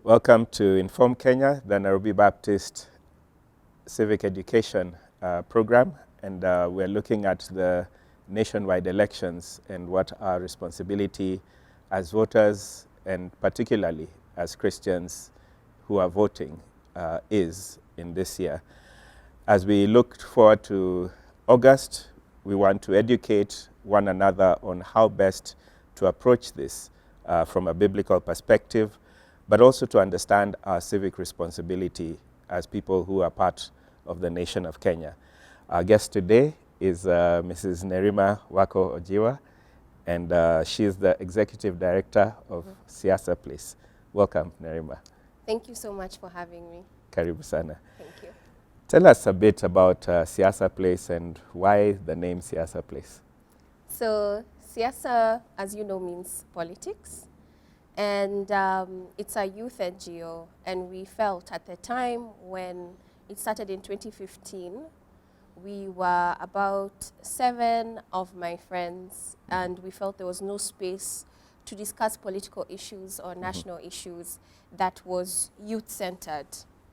Welcome to Inform Kenya, the Nairobi Baptist Civic Education program, and we're looking at the nationwide elections and what our responsibility as voters and particularly as Christians who are voting is in this year. As we look forward to August, we want to educate one another on how best to approach this from a biblical perspective, but also to understand our civic responsibility as people who are part of the nation of Kenya. Our guest today is Mrs. Nerima Wako-Ojiwa, and she is the Executive Director of Siasa, please. Welcome, Nerima. Thank you so much for having me. Karibu sana. Thank you. Tell us a bit about Siasa Place and why the name Siasa Place. So Siasa, as you know, means politics. And it's a youth NGO. And we felt at the time when it started in 2015, we were about 7 of my friends, and we felt there was no space to discuss political issues or national issues that was youth-centered.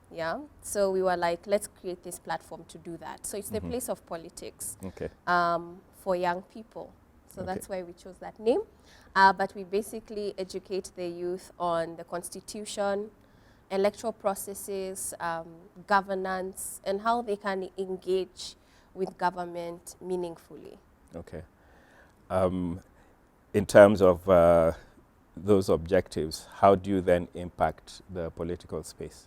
Yeah, so we were like, let's create this platform to do that. So it's the place of politics for young people. So that's why we chose that name. But we basically educate the youth on the Constitution, electoral processes, governance, and how they can engage with government meaningfully. Okay. In terms of those objectives, how do you then impact the political space?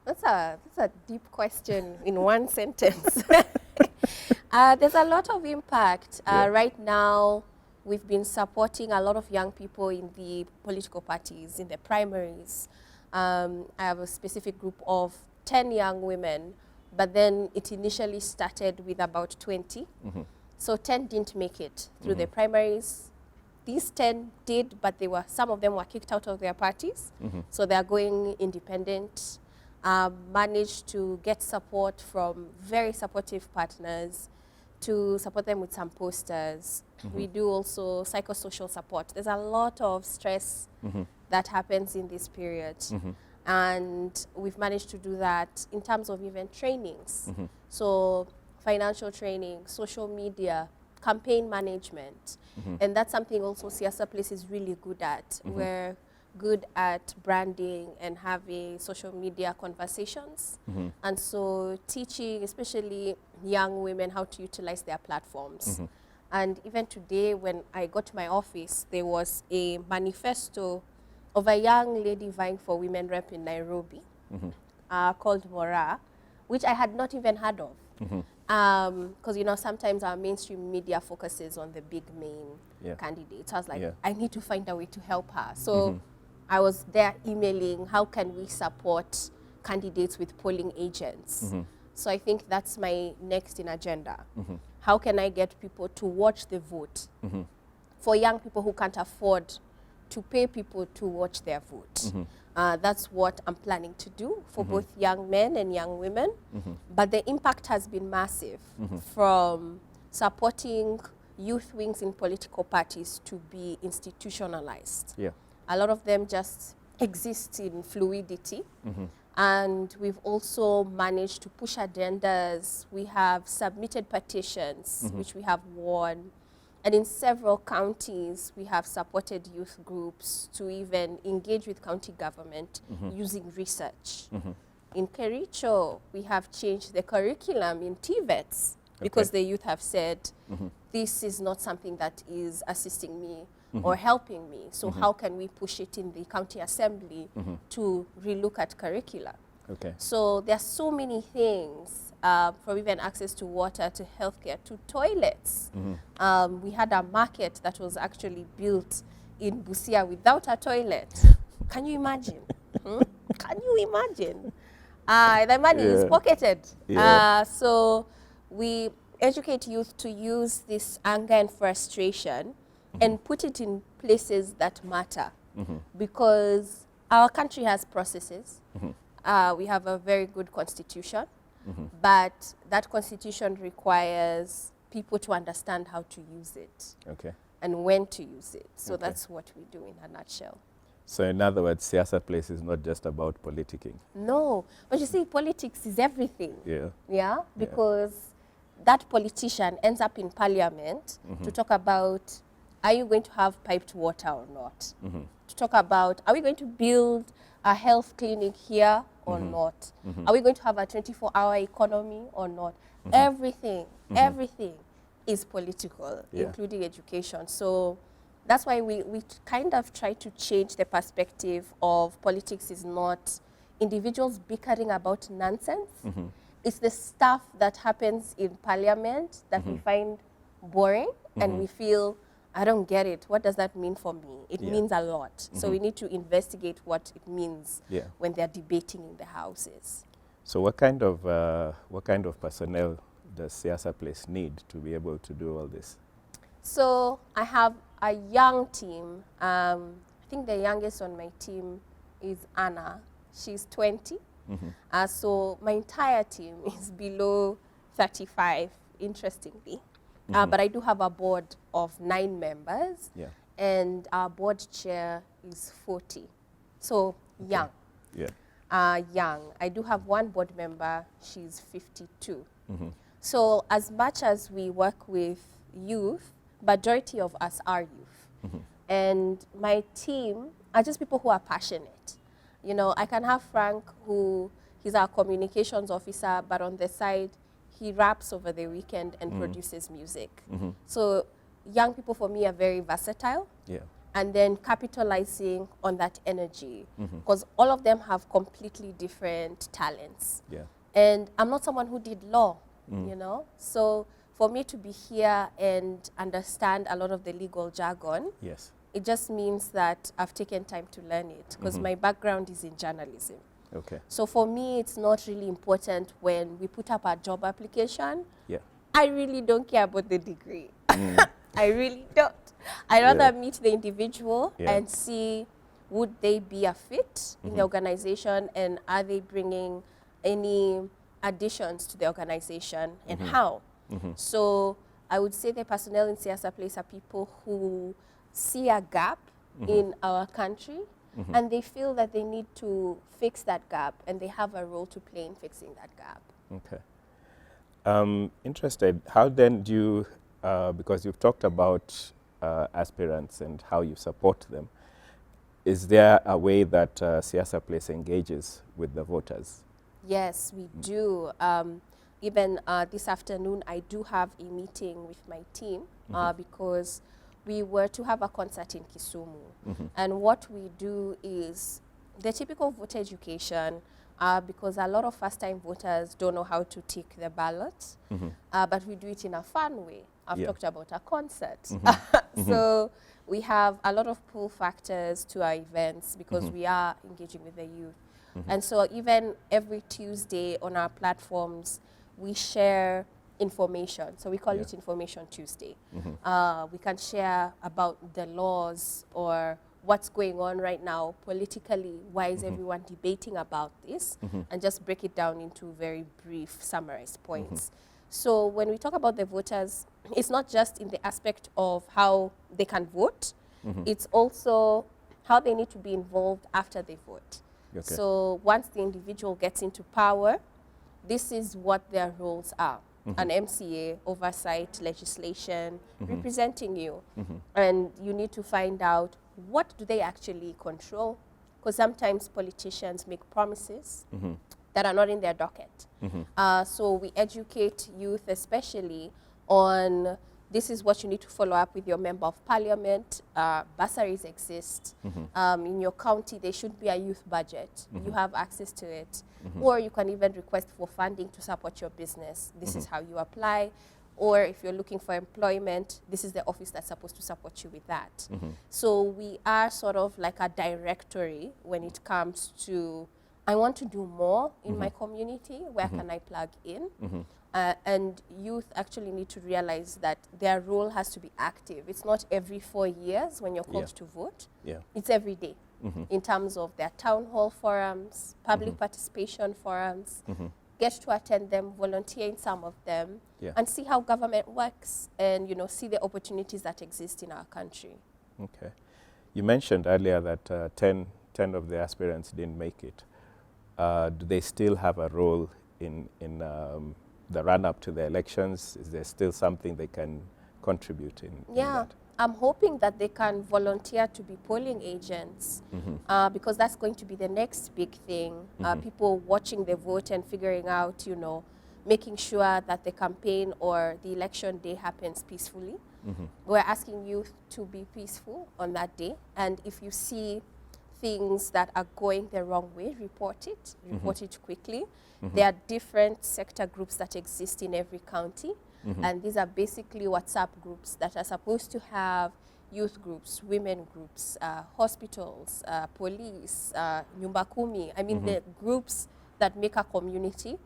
That's a deep question in one sentence. There's a lot of impact. Right now, we've been supporting a lot of young people in the political parties, in the primaries. I have a specific group of 10 young women, but then it initially started with about 20. So 10 didn't make it through the primaries. These 10 did, but some of them were kicked out of their parties. So they're going independent. Managed to get support from very supportive partners to support them with some posters. We do also psychosocial support. There's a lot of stress that happens in this period. And we've managed to do that in terms of even trainings. So financial training, social media, campaign management. And that's something also Siasa Place is really good at. We're good at branding and having social media conversations. And so teaching, especially young women, how to utilize their platforms. And even today, when I got to my office, there was a manifesto of a young lady vying for women rep in Nairobi called Mora, which I had not even heard of. Because, you know, sometimes our mainstream media focuses on the big main candidates. I was like, I need to find a way to help her. So I was there emailing, how can we support candidates with polling agents? So I think that's my next in agenda. How can I get people to watch the vote for young people who can't afford to pay people to watch their vote? That's what I'm planning to do for both young men and young women. But the impact has been massive, from supporting youth wings in political parties to be institutionalized. A lot of them just exist in fluidity. And we've also managed to push agendas. We have submitted petitions, which we have won. And in several counties, we have supported youth groups to even engage with county government using research. In Kericho, we have changed the curriculum in TVETs because the youth have said, this is not something that is assisting me or helping me. So how can we push it in the county assembly to relook at curricula? So there are so many things, from even access to water, to healthcare, to toilets. We had a market that was actually built in Busia without a toilet. Can you imagine? Can you imagine? The money is pocketed. So we educate youth to use this anger and frustration and put it in places that matter. Because our country has processes. We have a very good constitution, but that constitution requires people to understand how to use it and when to use it. So that's what we do in a nutshell. So in other words, Siasa Place is not just about politicking. No, but you see, politics is everything. Yeah. Yeah, because that politician ends up in parliament to talk about, are you going to have piped water or not? To talk about, are we going to build a health clinic here or not? Are we going to have a 24-hour economy or not? Everything is political, including education. So that's why we kind of try to change the perspective of politics is not individuals bickering about nonsense. It's the stuff that happens in parliament that we find boring and we feel, I don't get it. What does that mean for me? It means a lot. So we need to investigate what it means when they're debating in the houses. So what kind of personnel does Siasa Place need to be able to do all this? So I have a young team. I think the youngest on my team is Anna. She's 20. So my entire team is below 35, interestingly. But I do have a board of 9 members. And our board chair is 40. So young. Young. I do have one board member. She's 52. So as much as we work with youth, majority of us are youth. And my team are just people who are passionate. You know, I can have Frank, who he's our communications officer, but on the side, he raps over the weekend and produces music. So young people for me are very versatile. And then capitalizing on that energy, because all of them have completely different talents. And I'm not someone who did law, you know? So for me to be here and understand a lot of the legal jargon, it just means that I've taken time to learn it, because my background is in journalism. So for me, it's not really important when we put up a job application. I really don't care about the degree. I really don't. I'd rather meet the individual and see, would they be a fit in the organization, and are they bringing any additions to the organization, and how? So I would say the personnel in Siasa Place are people who see a gap in our country, and they feel that they need to fix that gap, and they have a role to play in fixing that gap. Interested, how then do you, because you've talked about aspirants and how you support them, is there a way that Siasa Place engages with the voters? Yes, we do. Even this afternoon, I do have a meeting with my team because we were to have a concert in Kisumu. And what we do is the typical voter education, because a lot of first-time voters don't know how to tick the ballot, but we do it in a fun way. I've talked about a concert. So we have a lot of pull factors to our events because we are engaging with the youth. And so even every Tuesday on our platforms, we share information. So we call it Information Tuesday. We can share about the laws or what's going on right now politically. Why is everyone debating about this? And just break it down into very brief, summarized points. So when we talk about the voters, it's not just in the aspect of how they can vote. It's also how they need to be involved after they vote. So once the individual gets into power, this is what their roles are. An MCA, oversight, legislation, representing you. And you need to find out, what do they actually control? Because sometimes politicians make promises that are not in their docket. So we educate youth especially on, this is what you need to follow up with your member of parliament. Bursaries exist. In your county, there should be a youth budget. You have access to it. Or you can even request for funding to support your business. This is how you apply. Or if you're looking for employment, this is the office that's supposed to support you with that. So we are sort of like a directory when it comes to, I want to do more in my community. Where can I plug in? And youth actually need to realize that their role has to be active. It's not every 4 years when you're called to vote. It's every day in terms of their town hall forums, public participation forums. Get to attend them, volunteer in some of them, and see how government works, and see the opportunities that exist in our country. You mentioned earlier that 10 of the aspirants didn't make it. Do they still have a role in the run-up to the elections? Is there still something they can contribute in that? I'm hoping that they can volunteer to be polling agents, because that's going to be the next big thing. People watching the vote and figuring out, making sure that the campaign or the election day happens peacefully. We're asking youth to be peaceful on that day. And if you see things that are going the wrong way, report it quickly. There are different sector groups that exist in every county. And these are basically WhatsApp groups that are supposed to have youth groups, women groups, hospitals, police, nyumba kumi. I mean, the groups that make a community.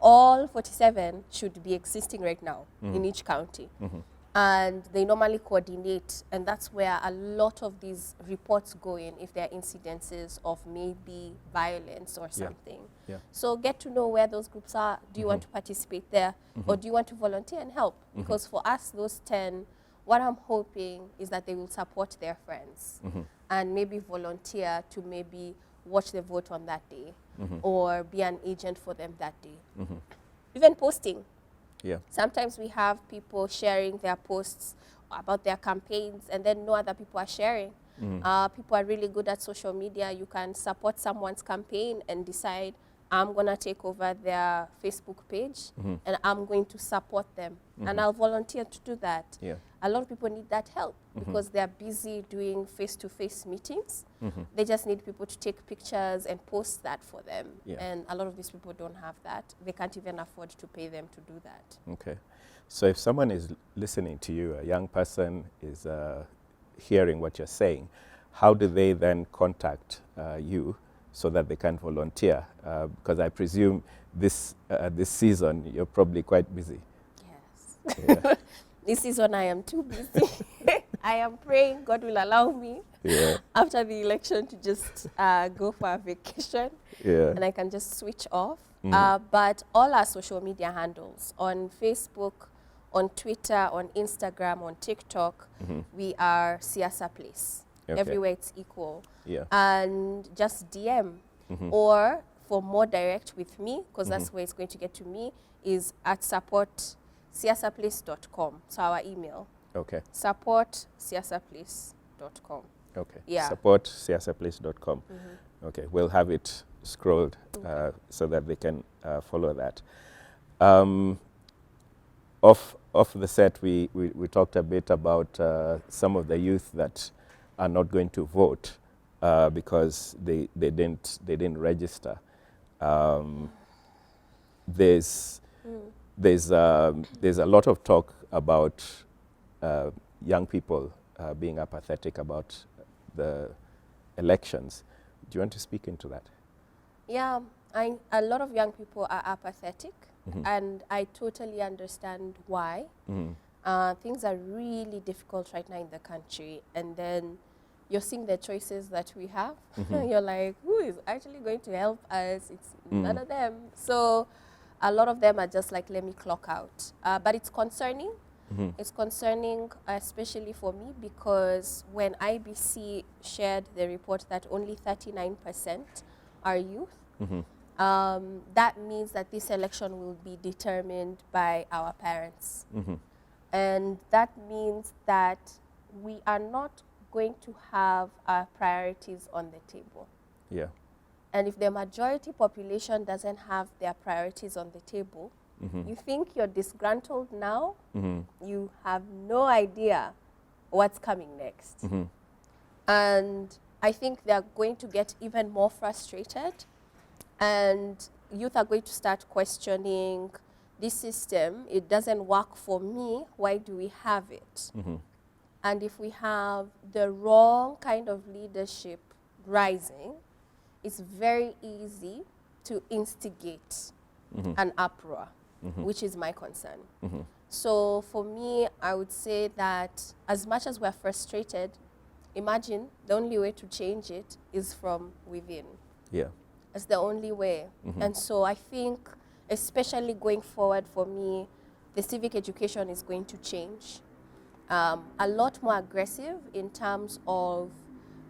All 47 should be existing right now in each county. And they normally coordinate, and that's where a lot of these reports go in if there are incidences of maybe violence or something. So get to know where those groups are. Do you want to participate there, or do you want to volunteer and help? Because for us, those 10, what I'm hoping is that they will support their friends and maybe volunteer to maybe watch the vote on that day or be an agent for them that day. Even posting. Sometimes we have people sharing their posts about their campaigns, and then no other people are sharing. People are really good at social media. You can support someone's campaign and decide, I'm going to take over their Facebook page and I'm going to support them. And I'll volunteer to do that. A lot of people need that help because they're busy doing face-to-face meetings. They just need people to take pictures and post that for them. And a lot of these people don't have that. They can't even afford to pay them to do that. Okay. So if someone is listening to you, a young person is hearing what you're saying, how do they then contact you so that they can volunteer? Because I presume this season you're probably quite busy. Yes. This season I am too busy. I am praying God will allow me after the election to just go for a vacation and I can just switch off. But all our social media handles, on Facebook, on Twitter, on Instagram, on TikTok, we are Siasa Place. Everywhere it's equal. And just DM. Or for more direct with me, because that's where it's going to get to me, is at support.siasaplace.com. So our email. Support.siasaplace.com. Support.siasaplace.com. We'll have it scrolled so that they can follow that. Off the set, we talked a bit about some of the youth that are not going to vote because they didn't register. There's a lot of talk about young people being apathetic about the elections. Do you want to speak into that? Yeah, a lot of young people are apathetic, and I totally understand why. Things are really difficult right now in the country, and then you're seeing the choices that we have. You're like, who is actually going to help us? It's none of them. So a lot of them are just like, let me clock out. But it's concerning. It's concerning, especially for me, because when IBC shared the report that only 39% are youth, that means that this election will be determined by our parents. And that means that we are not going to have our priorities on the table. And if the majority population doesn't have their priorities on the table, you think you're disgruntled now, you have no idea what's coming next. And I think they're going to get even more frustrated, and youth are going to start questioning this system. It doesn't work for me. Why do we have it? And if we have the wrong kind of leadership rising, it's very easy to instigate an uproar, which is my concern. So for me, I would say that as much as we're frustrated, imagine the only way to change it is from within. It's the only way. And so I think, especially going forward for me, the civic education is going to change. A lot more aggressive in terms of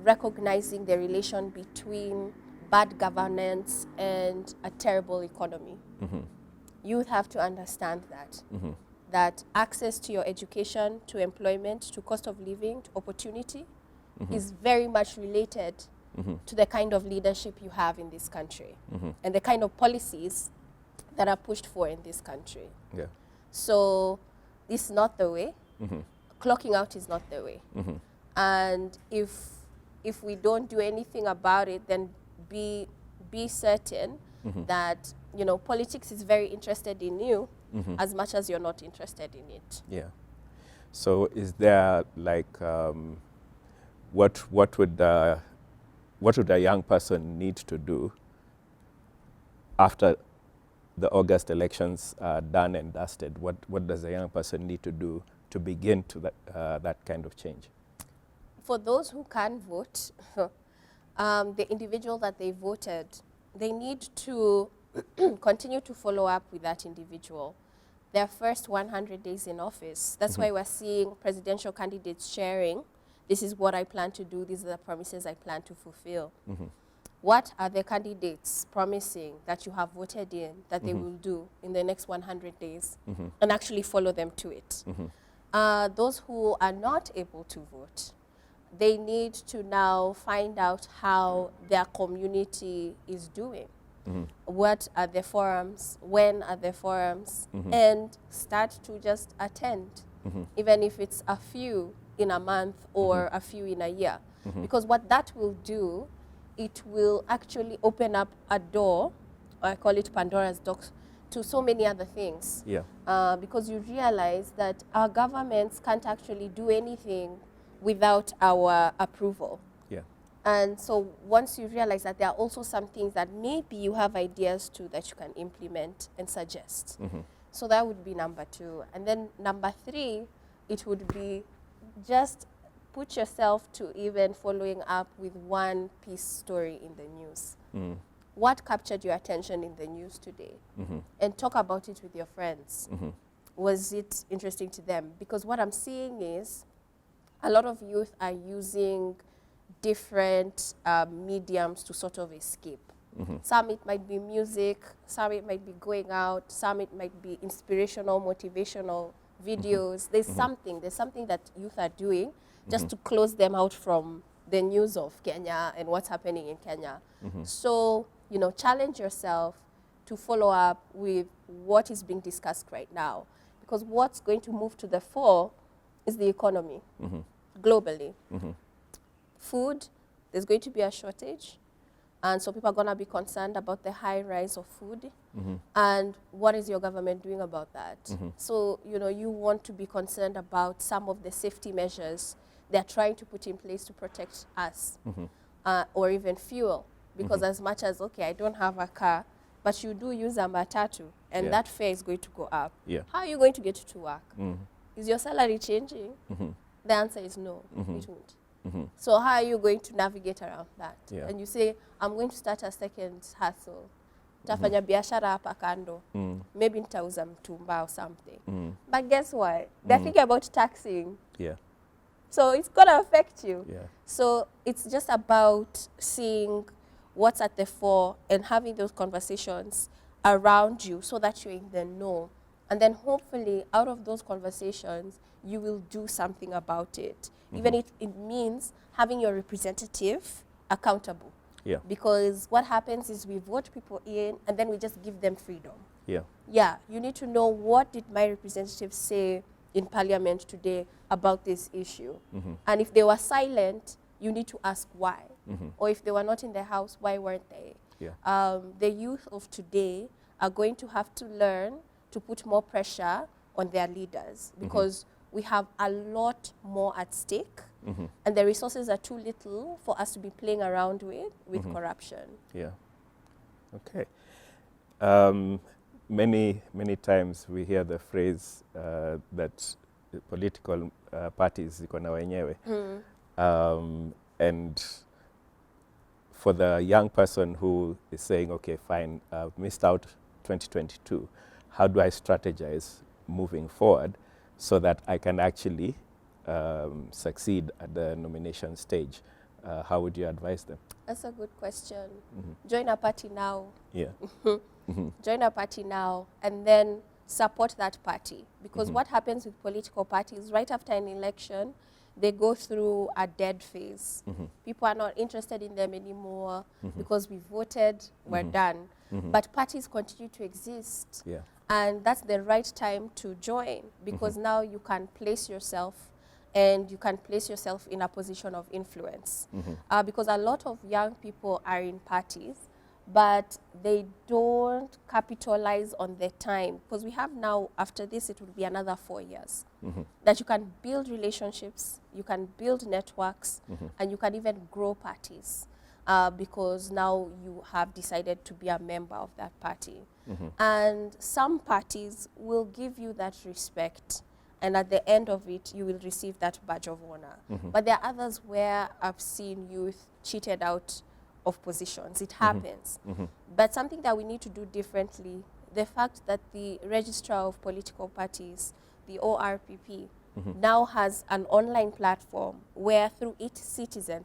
recognizing the relation between bad governance and a terrible economy. Youth have to understand that. That access to your education, to employment, to cost of living, to opportunity is very much related to the kind of leadership you have in this country and the kind of policies that are pushed for in this country. Yeah. So this is not the way. Clocking out is not the way. And if we don't do anything about it, then be certain that, you know, politics is very interested in you as much as you're not interested in it. Yeah. So is there like what would a young person need to do after the August elections are done and dusted? What does a young person need to do to begin to that kind of change? For those who can vote, the individual that they voted, they need to continue to follow up with that individual. Their first 100 days in office. That's why we're seeing presidential candidates sharing, this is what I plan to do, these are the promises I plan to fulfill. What are the candidates promising that you have voted in that they will do in the next 100 days and actually follow them to it? Those who are not able to vote, they need to now find out how their community is doing. What are the forums, when are the forums, and start to just attend, even if it's a few in a month or a few in a year. Because what that will do, it will actually open up a door, I call it Pandora's box, to so many other things. Yeah. Because you realize that our governments can't actually do anything without our approval. Yeah. And so once you realize that there are also some things that maybe you have ideas to that you can implement and suggest. So that would be number 2. And then number 3, it would be just put yourself to even following up with one piece story in the news. What captured your attention in the news today? And talk about it with your friends. Was it interesting to them? Because what I'm seeing is a lot of youth are using different mediums to sort of escape. Some it might be music, some it might be going out, some it might be inspirational, motivational videos. There's something that youth are doing just to close them out from the news of Kenya and what's happening in Kenya. So, you know, challenge yourself to follow up with what is being discussed right now. Because what's going to move to the fore is the economy globally. Food, there's going to be a shortage. And so people are going to be concerned about the high rise of food. And what is your government doing about that? So, you know, you want to be concerned about some of the safety measures they're trying to put in place to protect us, or even fuel. Because as much as, okay, I don't have a car, but you do use a matatu, and that fare is going to go up. How are you going to get to work? Is your salary changing? The answer is no, it won't. So how are you going to navigate around that? And you say, I'm going to start a second hustle. Tafanya biashara hapa kando. Maybe nitauza mtumba or something. But guess what? They're thinking about taxing. So it's going to affect you. So it's just about seeing what's at the fore and having those conversations around you so that you're in the know. And then hopefully out of those conversations, you will do something about it. Even if it means having your representative accountable. Because what happens is we vote people in and then we just give them freedom. You need to know, what did my representative say in parliament today about this issue? And if they were silent, you need to ask why. Or if they were not in the house, why weren't they? The youth of today are going to have to learn to put more pressure on their leaders, because we have a lot more at stake, and the resources are too little for us to be playing around with corruption. Okay. Many times we hear the phrase that political parties ziko na wenyewe. And for the young person who is saying, okay, fine, I've missed out 2022, how do I strategize moving forward so that I can actually succeed at the nomination stage? how would you advise them? That's a good question. Join a party now. Yeah. Join a party now and then support that party. Because what happens with political parties, right after an election, they go through a dead phase. People are not interested in them anymore because we voted, we're done. But parties continue to exist. Yeah. And that's the right time to join because now you can place yourself and you can place yourself in a position of influence. Because a lot of young people are in parties, but they don't capitalize on their time. Because we have now, after this, it will be another 4 years. That you can build relationships, you can build networks, and you can even grow parties. Because now you have decided to be a member of that party. And some parties will give you that respect. And at the end of it, you will receive that badge of honor. But there are others where I've seen youth cheated out of positions. It happens. But something that we need to do differently, the fact that the Registrar of Political Parties, the ORPP, now has an online platform where through each citizen,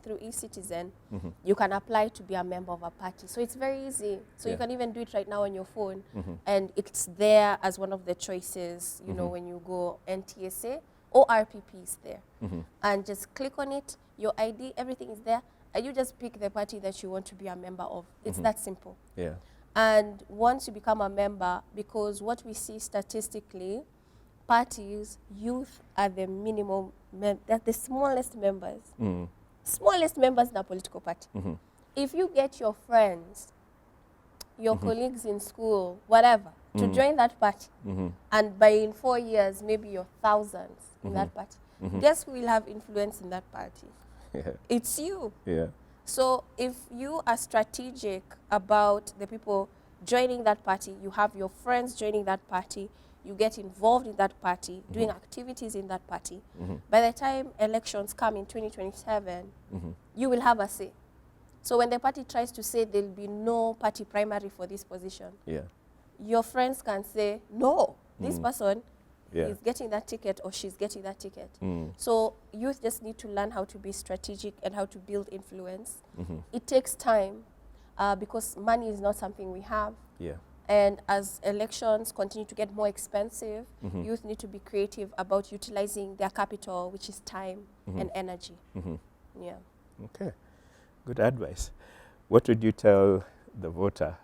you can apply to be a member of a party. So it's very easy. So you can even do it right now on your phone. And it's there as one of the choices, you know, when you go NTSA, ORPP is there. And just click on it, your ID, everything is there. And you just pick the party that you want to be a member of. It's that simple. Yeah. And once you become a member, because what we see statistically, parties, youth are the minimum, they're the smallest members. Smallest members in a political party. If you get your friends, your colleagues in school, whatever, to join that party, and by in 4 years, maybe you're thousands in that party, guess who will have influence in that party? Yeah. It's you. Yeah. So if you are strategic about the people joining that party, you have your friends joining that party, you get involved in that party, doing activities in that party. By the time elections come in 2027, you will have a say. So when the party tries to say there'll be no party primary for this position, your friends can say, no, this person is getting that ticket or she's getting that ticket. So youth just need to learn how to be strategic and how to build influence. It takes time because money is not something we have. And as elections continue to get more expensive, youth need to be creative about utilizing their capital, which is time and energy. Yeah. Okay. Good advice. What would you tell the voter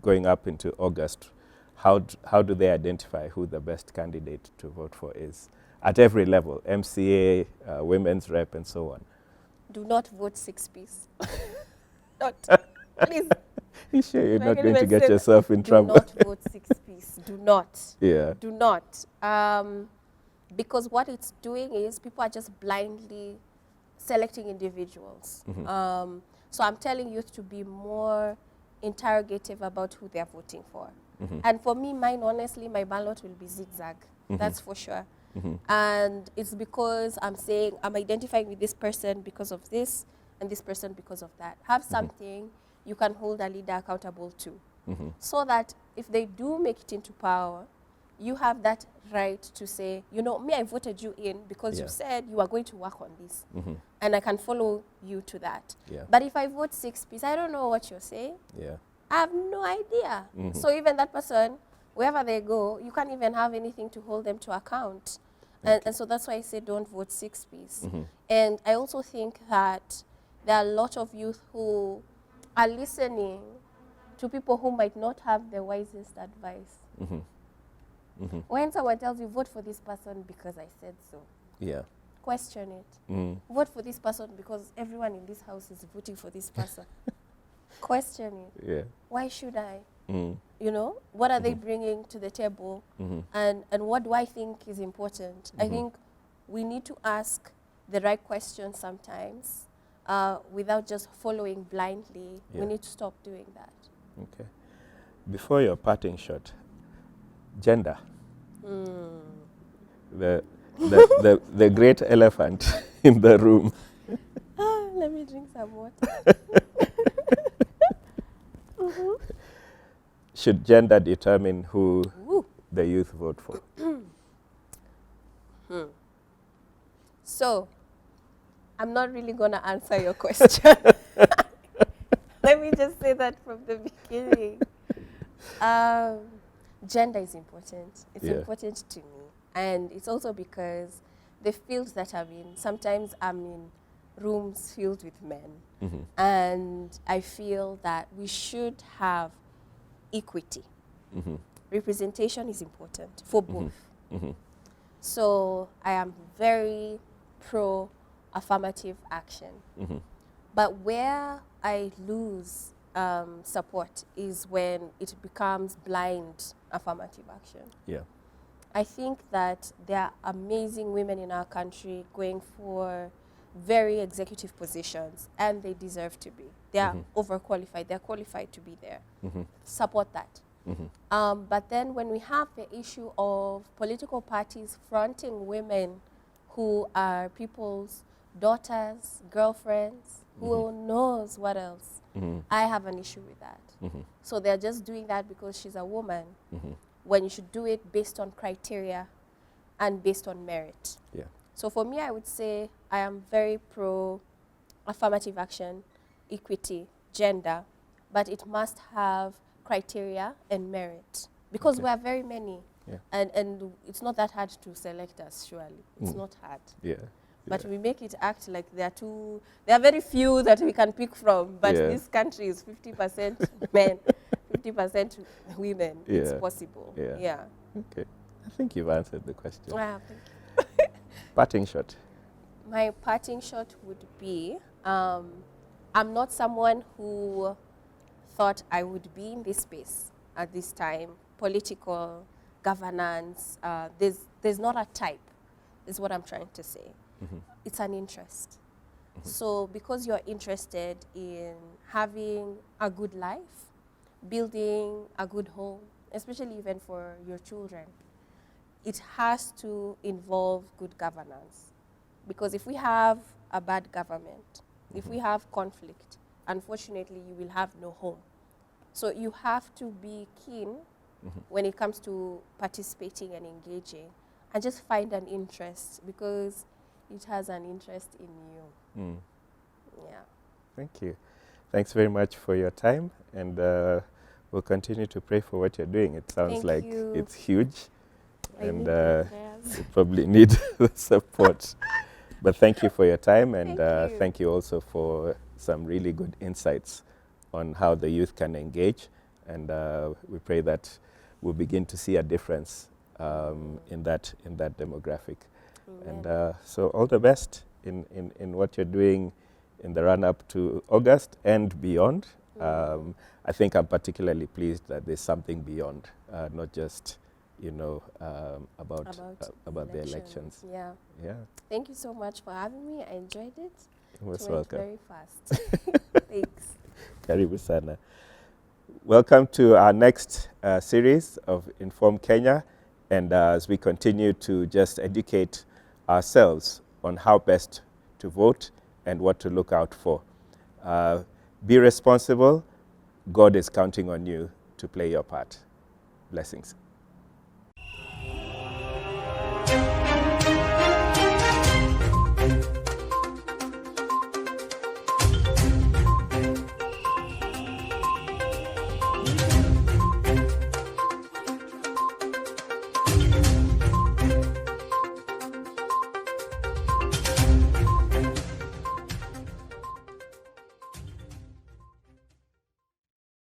going up into August? How do they identify who the best candidate to vote for is at every level, MCA, women's rep, and so on? Do not vote 6-piece. Not, please. You sure you're not going to get yourself in trouble? Do not vote 6-piece. Do not. Yeah. Do not. Because what it's doing is people are just blindly selecting individuals. So I'm telling youth to be more interrogative about who they're voting for. And for me, mine, honestly, my ballot will be zigzag. That's for sure. And it's because I'm saying I'm identifying with this person because of this and this person because of that. Have something you can hold a leader accountable to. So that if they do make it into power, you have that right to say, you know, me, I voted you in because you said you are going to work on this. And I can follow you to that. But if I vote 6-piece, I don't know what you're saying. I have no idea. So even that person, wherever they go, you can't even have anything to hold them to account. And so that's why I say don't vote 6-piece. And I also think that there are a lot of youth who are listening to people who might not have the wisest advice. When someone tells you, vote for this person because I said so. Question it. Vote for this person because everyone in this house is voting for this person. Question it. Why should I? You know, what are they bringing to the table? And what do I think is important? I think we need to ask the right questions sometimes without just following blindly. We need to stop doing that. Okay. Before your parting shot, gender. The great elephant in the room. Let me drink some water. Should gender determine who the youth vote for? So, I'm not really going to answer your question. Let me just say that from the beginning. Gender is important. It's important to me. And it's also because the fields that I'm in, sometimes I'm in rooms filled with men. And I feel that we should have equity. Representation is important for both. So I am very pro affirmative action. But where I lose support is when it becomes blind affirmative action. Yeah. I think that there are amazing women in our country going for very executive positions, and they deserve to be. They are overqualified. They're qualified to be there. Support that. But then when we have the issue of political parties fronting women who are people's daughters, girlfriends, who knows what else, I have an issue with that. So they're just doing that because she's a woman, when you should do it based on criteria and based on merit. Yeah. So for me, I would say I am very pro affirmative action, equity, gender, but it must have criteria and merit, because we are very many. Yeah. And it's not that hard to select us, surely. It's not hard. Yeah. But we make it act like there are very few that we can pick from, but this country is 50% men, 50% women. It's possible. Yeah. Okay. I think you've answered the question. Thank you. Parting shot. My parting shot would be, I'm not someone who thought I would be in this space at this time. Political, governance, there's not a type, is what I'm trying to say. It's an interest. So because you're interested in having a good life, building a good home, especially even for your children, it has to involve good governance. Because if we have a bad government, if we have conflict, unfortunately, you will have no home. So you have to be keen when it comes to participating and engaging, and just find an interest, because it has an interest in you. Yeah. Thank you. Thanks very much for your time, and we'll continue to pray for what you're doing. It sounds like it's huge, and you probably need the support. But thank you for your time, and thank you also for some really good insights on how the youth can engage. And we pray that we'll begin to see a difference in that demographic. Amen. And so all the best in what you're doing in the run-up to August and beyond. I think I'm particularly pleased that there's something beyond, not just, about the elections. Yeah. Yeah. Thank you so much for having me. I enjoyed it. You're most welcome. welcome. Very fast. Thanks. Karibu sana. Welcome to our next series of Inform Kenya, and as we continue to just educate ourselves on how best to vote and what to look out for. Be responsible. God is counting on you to play your part. Blessings.